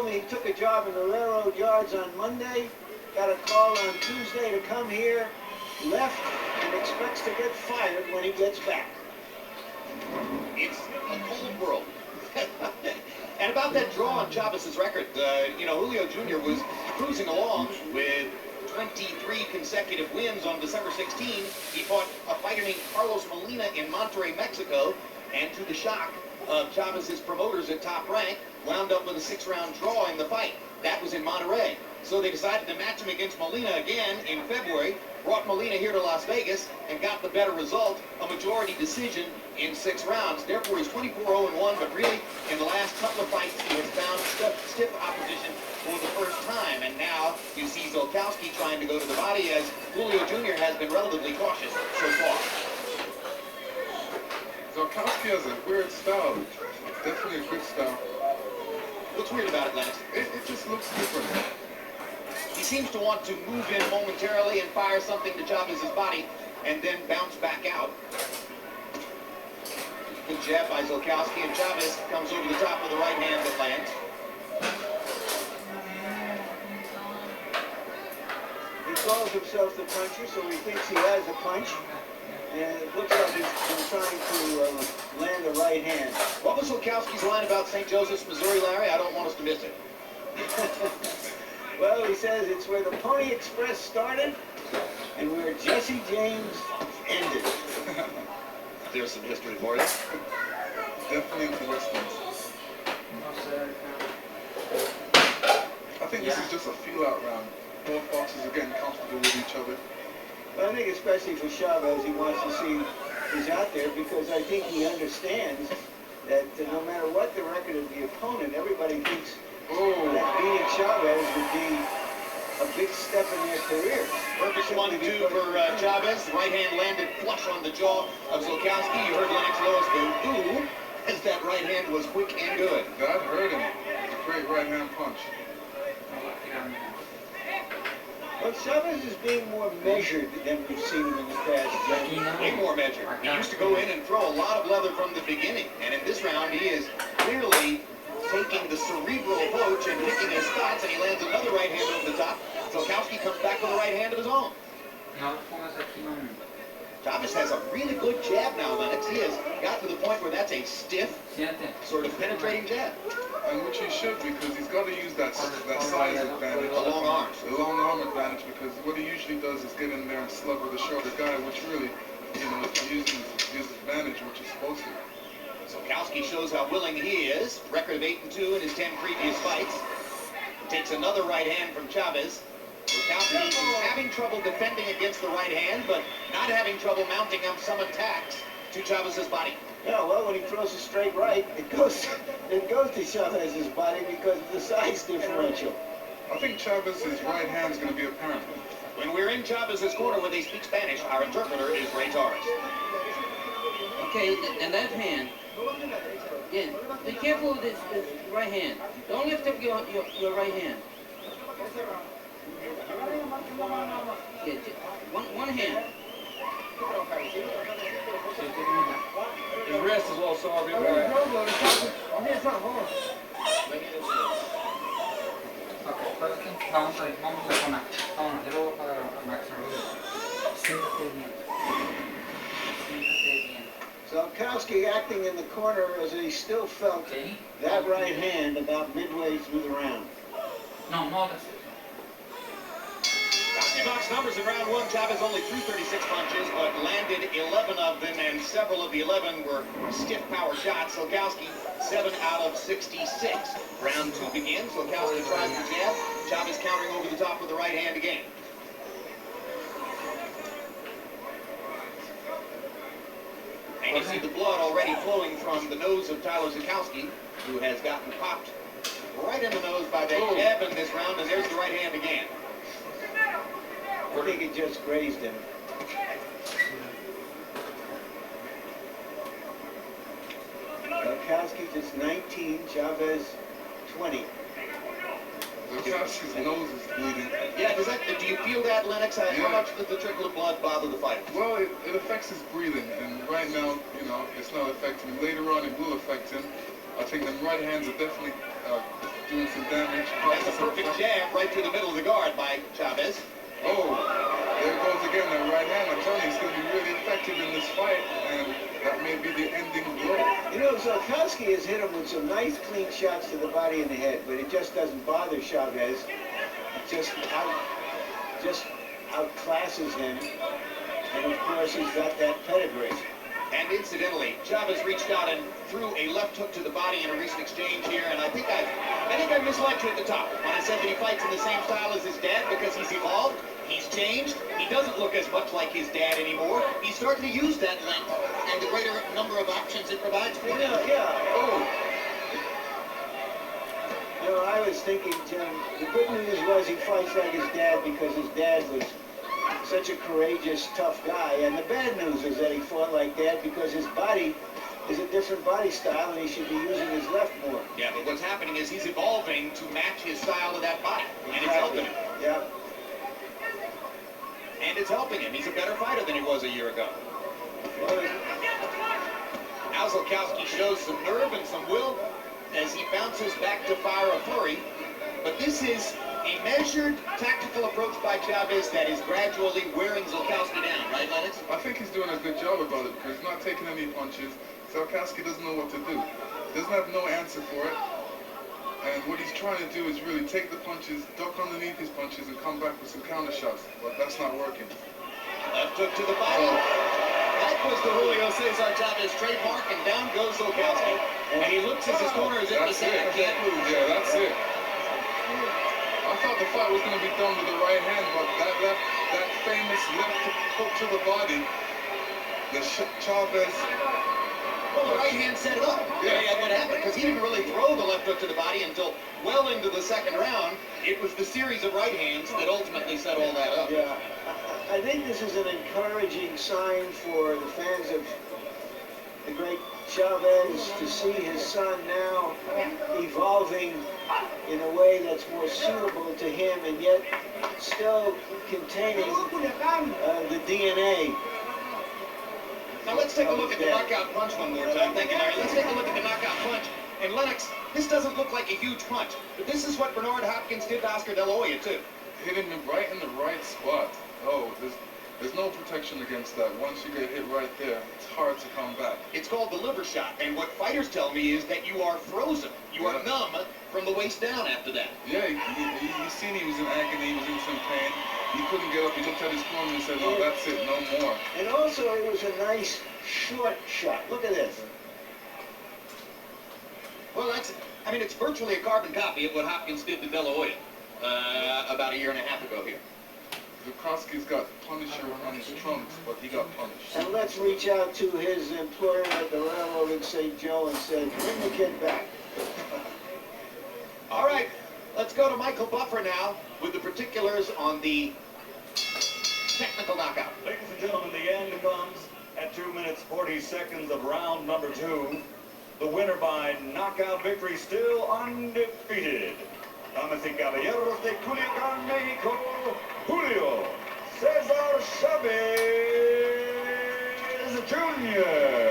He took a job in the railroad yards on Monday, got a call on Tuesday to come here, left, and expects to get fired when he gets back. It's a cold world. And about that draw on Chavez's record, Julio Jr. was cruising along with 23 consecutive wins on December 16. He fought a fighter named Carlos Molina in Monterrey, Mexico, and to the shock of Chavez's promoters at Top Rank, wound up with a 6-round draw in the fight. That was in Monterrey. So they decided to match him against Molina again in February, brought Molina here to Las Vegas, and got the better result, a majority decision in 6 rounds. Therefore, he's 24-0-1, but really, in the last couple of fights, he has found stiff opposition for the first time. And now you see Ziolkowski trying to go to the body, as Julio Jr. has been relatively cautious so far. Ziolkowski has a weird style. Definitely a good style. What's weird about it, Lennox? It just looks different. He seems to want to move in momentarily and fire something to Chavez's body and then bounce back out. Good jab by Ziolkowski, and Chavez comes over the top with the right hand that lands. He calls himself the puncher, so he thinks he has a punch. And it looks like he's been trying to land a right hand. What was Ziolkowski's line about St. Joseph's, Missouri, Larry? I don't want us to miss it. Well, he says it's where the Pony Express started and where Jesse James ended. There's some history for you. Definitely interesting. I think this is just a feel-out round. Both boxers are getting comfortable with each other. But I think especially for Chavez, he wants to see who's out there, because I think he understands that no matter what the record of the opponent, everybody thinks that beating Chavez would be a big step in their careers. Perfect 1-2 for Chavez. The right hand landed flush on the jaw of Ziolkowski. You heard Lennox Lewis go, ooh, as that right hand was quick and good. That hurt him. A great right hand punch. Well, Chavez is being more measured than we've seen him in the past. Way more measured. He used to go in and throw a lot of leather from the beginning. And in this round, he is clearly taking the cerebral approach and picking his spots, and he lands another right hand over the top. Ziolkowski comes back with a right hand of his own. Chavez has a really good jab now, Lennox. He has got to the point where that's a stiff, sort of penetrating jab. And which he should, because he's got to use that size advantage. The long arms. The long arm advantage, because what he usually does is get in there and slug with a shorter guy, which really, is not using his advantage, which he's supposed to. Ziolkowski shows how willing he is. Record of 8-2 in his 10 previous fights. Takes another right hand from Chavez. Ziolkowski is having trouble defending against the right hand, but not having trouble mounting up some attacks to Chavez's body. Yeah, well, when he throws a straight right, it goes to Chavez's body because of the size differential. I think Chavez's right hand is going to be apparent. When we're in Chavez's corner where they speak Spanish, our interpreter is Ray Torres. Okay, the left hand. Yeah, be careful with this right hand. Don't lift up your right hand. Yeah, one hand. His wrist is all sore. Ziolkowski acting in the corner as he still felt that right hand about midway through the round. Box numbers in round 1, Chavez only threw 36 punches, but landed 11 of them, and several of the 11 were stiff power shots. Ziolkowski, 7 out of 66. Round 2 begins. Ziolkowski tries the jab. Chavez countering over the top with the right hand again. And you see the blood already flowing from the nose of Tyler Ziolkowski, who has gotten popped right in the nose by that jab in this round, and there's the right hand again. I think it just grazed him. Ziolkowski just 19, Chavez 20. Ziolkowski's nose is bleeding. Yeah, do you feel that, Lennox? How much does the trickle of blood bother the fighter? Well, it affects his breathing, and right now, it's not affecting him. Later on, it will affect him. I think them right hands are definitely doing some damage. That's a perfect jab right through the middle of the guard by Chavez. Oh, there it goes again, that right hand. I'm telling you, it's going to be really effective in this fight, and that may be the ending blow. You know, Ziolkowski has hit him with some nice, clean shots to the body and the head, but it just doesn't bother Chavez. It just outclasses him, and of course he's got that pedigree. And incidentally, Chavez reached out and threw a left hook to the body in a recent exchange here, and I think I misled you at the top when I said that he fights in the same style as his dad because he's evolved, he's changed, he doesn't look as much like his dad anymore. He's starting to use that length and the greater number of options it provides for him. Yeah. Oh. You know, I was thinking, Jim, the good news was he fights like his dad because his dad was such a courageous, tough guy. And the bad news is that he fought like Dad because his body is a different body style and he should be using his left more. Yeah, but what's happening is he's evolving to match his style of that body. And it's helping him. Yeah. And it's helping him. He's a better fighter than he was a year ago. Now Ziolkowski shows some nerve and some will as he bounces back to fire a flurry. But this is a measured, tactical approach by Chavez that is gradually wearing Ziolkowski down, right, Lennox? I think he's doing a good job about it because he's not taking any punches. Ziolkowski doesn't know what to do. Doesn't have no answer for it. And what he's trying to do is really take the punches, duck underneath his punches, and come back with some counter shots. But that's not working. Left hook to the body. That was the Julio Cesar Chavez trademark, and down goes Ziolkowski. And he looks as his corner as if to say, I can't move. Yeah, that's it. I thought the fight was going to be done with the right hand, but that famous left hook to the body, the Chavez. Well, the right hand set it up. Yeah, what happened, because he didn't really throw the left hook to the body until well into the second round. It was the series of right hands that ultimately set all that up. Yeah. I think this is an encouraging sign for the fans of the great Chavez to see his son now evolving in a way that's more suitable to him and yet still containing the DNA. Now let's take a look at the knockout punch one more time. Thank you, Larry. Let's take a look at the knockout punch. And Lennox, this doesn't look like a huge punch, but this is what Bernard Hopkins did to Oscar De La Hoya, too. Hit him right in the right spot. Oh, there's no protection against that. Once you get hit right there, it's hard to come back. It's called the liver shot, and what fighters tell me is that you are frozen. You are numb from the waist down after that. Yeah, you seen he was in agony, he was in some pain. He couldn't get up. He looked at his corner and said, "No, that's it, no more." And also, it was a nice short shot. Look at this. Well, it's virtually a carbon copy of what Hopkins did to De La Hoya about a year and a half ago here. Ziolkowski's got Punisher on his trunks, but he got punished. And let's reach out to his employer at the railroad in St. Joe and say, bring the kid back. All right, let's go to Michael Buffer now with the particulars on the technical knockout. Ladies and gentlemen, the end comes at 2 minutes 40 seconds of round number 2. The winner by knockout victory, still undefeated. Damas y caballeros de Culiacan, Mexico, Julio Cesar Chavez Jr.